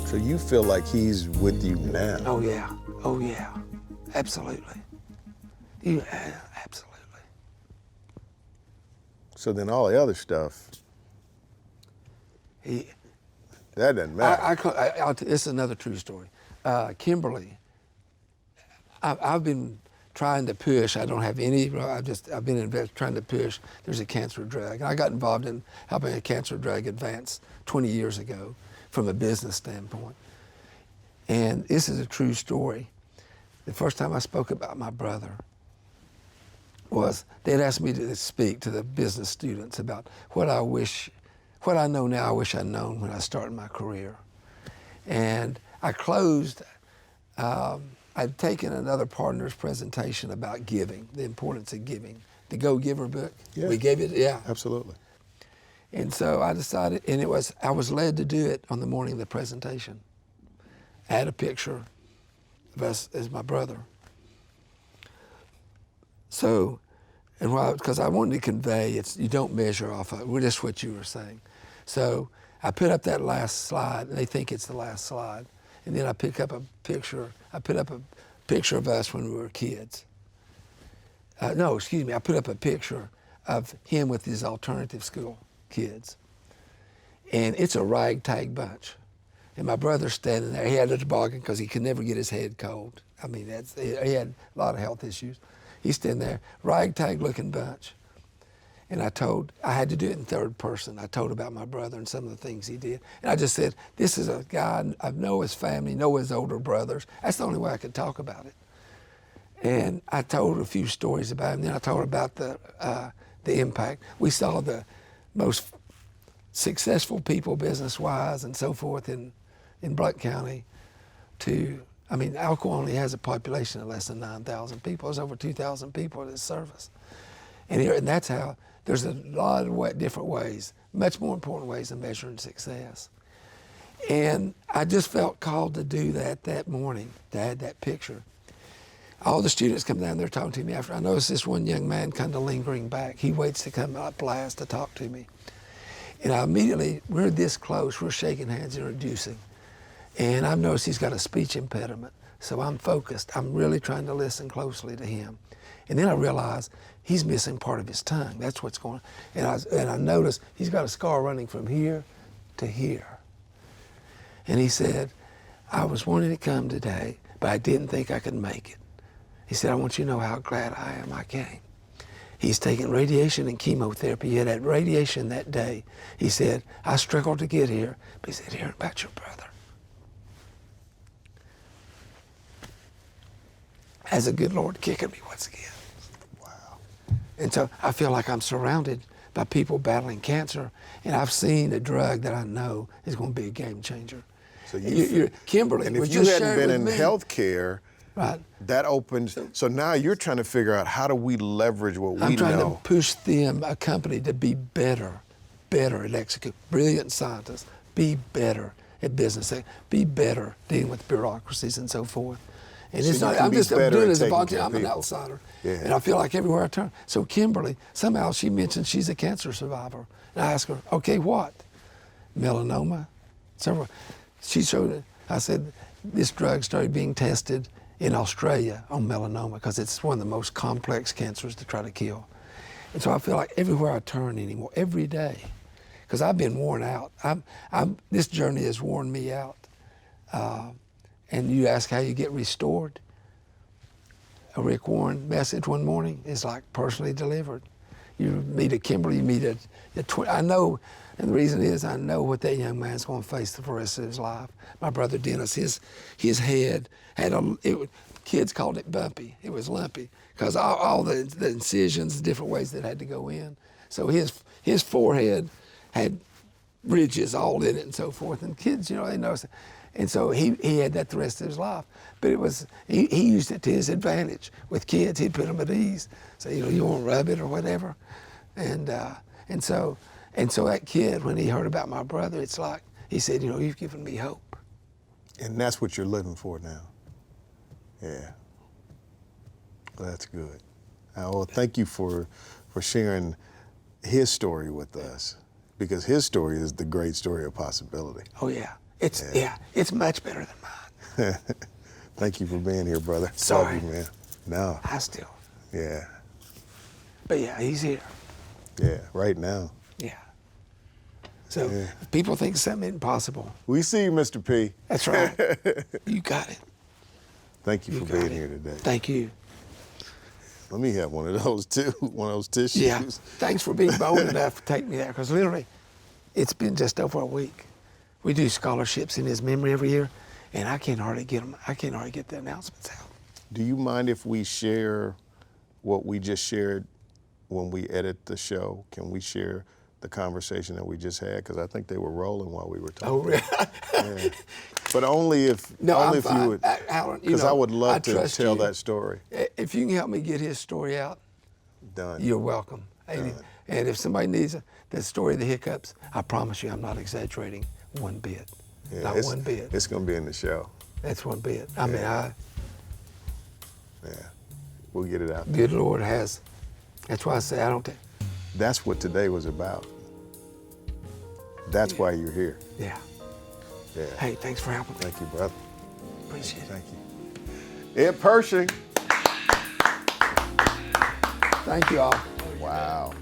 So you feel like he's with you now? Oh yeah, absolutely. Absolutely. So then all the other stuff, He, that doesn't matter. this is another true story. Kimberly, I've been trying to push. I don't have any. I've been trying to push. There's a cancer drug. I got involved in helping a cancer drug advance 20 years ago, from a business standpoint. And this is a true story. The first time I spoke about my brother was they'd asked me to speak to the business students about what I know now I wish I'd known when I started my career. And I closed, I'd taken another partner's presentation about giving, the importance of giving, the Go Giver book. Yeah. We gave it, yeah. Absolutely. And so I decided, and I was led to do it on the morning of the presentation. I had a picture of us as my brother. So, and because I wanted to convey, you don't measure off of it, just what you were saying. So I put up that last slide, and they think it's the last slide. And then I put up a picture of us when we were kids. I put up a picture of him with his alternative school kids. And it's a ragtag bunch. And my brother's standing there. He had a toboggan because he could never get his head cold. I mean, he had a lot of health issues. He's standing there, ragtag looking bunch. And I had to do it in third person. I told about my brother and some of the things he did. And I just said, this is a guy, I know his family, know his older brothers. That's the only way I could talk about it. And I told a few stories about him. Then I told about the impact. We saw the most successful people business-wise and so forth in Blount County Alcoa only has a population of less than 9,000 people. There's over 2,000 people at its service. And that's how, there's a lot of different ways, much more important ways of measuring success. And I just felt called to do that morning, to add that picture. All the students come down there talking to me after. I noticed this one young man kind of lingering back. He waits to come up last to talk to me. And I immediately, we're this close, we're shaking hands, introducing. And I've noticed he's got a speech impediment. So I'm focused. I'm really trying to listen closely to him. And then I realized he's missing part of his tongue. That's what's going on. And I noticed he's got a scar running from here to here. And he said, I was wanting to come today, but I didn't think I could make it. He said, I want you to know how glad I am I came. He's taking radiation and chemotherapy. He had that radiation that day. He said, I struggled to get here, but he said, hearing about your brother has a good Lord kicking me once again. Wow. And so I feel like I'm surrounded by people battling cancer, and I've seen a drug that I know is going to be a game changer. So Kimberly, and if was you just hadn't sharing been in with me. Healthcare, Right. that opens. So now you're trying to figure out, how do we leverage what we know? I'm trying to push them, a company, to be better at execute. Brilliant scientists, be better at business, be better dealing with bureaucracies and so forth. And So it's you not, can I'm be just better doing at it as a taking volunteer. care of I'm an people. outsider. Yeah. And I feel like everywhere I turn. So Kimberly, somehow she mentioned she's a cancer survivor. And I asked her, okay, what? Melanoma? Several. She showed it. I said, this drug started being tested in Australia on melanoma because it's one of the most complex cancers to try to kill. And so I feel like everywhere I turn anymore, every day, because I've been worn out. This journey has worn me out. And you ask how you get restored. A Rick Warren message one morning is like personally delivered. You meet a Kimberly, you meet I know, and the reason is I know what that young man's going to face the rest of his life. My brother Dennis, his head had kids called it bumpy. It was lumpy because all the incisions, the different ways that had to go in. So his forehead had ridges all in it and so forth. And kids, they notice it. And so he had that the rest of his life. But he used it to his advantage. With kids, he'd put them at ease. Say, you want to rub it or whatever. And so that kid, when he heard about my brother, it's like, he said, you've given me hope. And that's what you're living for now. Yeah. Well, that's good. Well, thank you for sharing his story with us, because his story is the great story of possibility. Oh, yeah. It's much better than mine. Thank you for being here, brother. Sorry. Love you, man. No. I still. Yeah. But yeah, he's here. Yeah. Right now. Yeah. So people think something impossible. We see you, Mr. P. That's right. You got it. Thank you for got being it. here today. Thank you. Let me have one of those too. One of those tissues. Yeah. Thanks for being bold enough to take me there, because literally, it's been just over a week. We do scholarships in his memory every year, and I can't hardly get them. I can't hardly get the announcements out. Do you mind if we share what we just shared when we edit the show? Can we share the conversation that we just had? Because I think they were rolling while we were talking. Oh, really? Yeah. But only if, No, only I'm if fine. you would, Alan, because I would love to trust tell you. that story. If you can help me get his story out, Done. you're welcome. And if somebody needs the story of the hiccups, I promise you I'm not exaggerating one bit. Yeah, Not one bit. It's going to be in the show. That's one bit. I mean, Yeah, we'll get it out. good Lord has. That's why I say I don't think. That's what today was about. That's why you're here. Yeah. Yeah. Hey, thanks for helping me. Thank you, brother. Appreciate it. Thank you. Ed Pershing. Thank you all. Wow.